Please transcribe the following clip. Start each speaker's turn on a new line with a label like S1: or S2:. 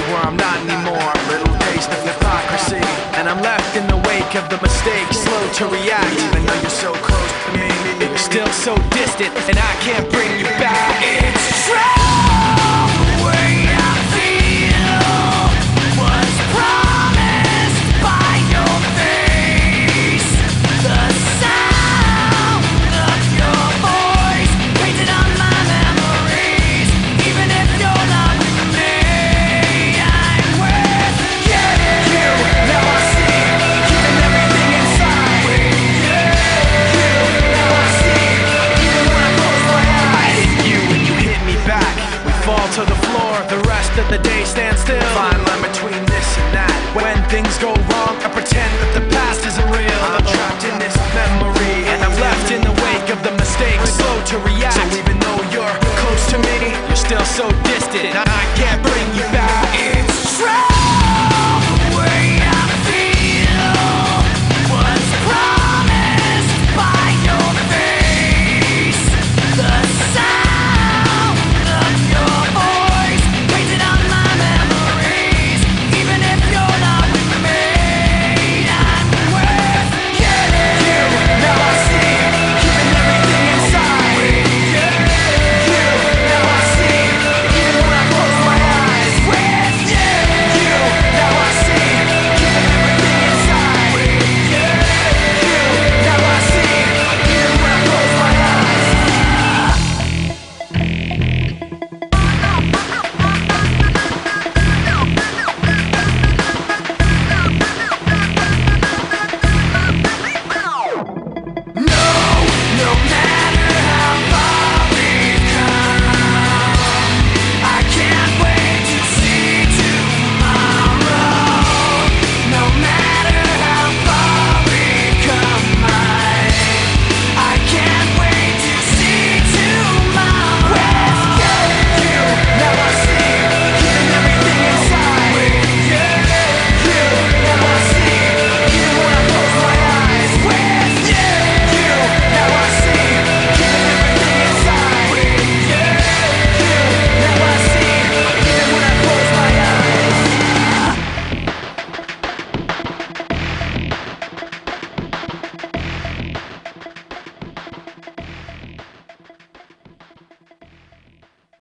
S1: where I'm not anymore. Little taste of hypocrisy, and I'm left in the wake of the mistakes, slow to react. Even though you're so close to me, you're still so distant, and I can't bring you back. It's true. Fall to the floor, the rest of the day stand still. Find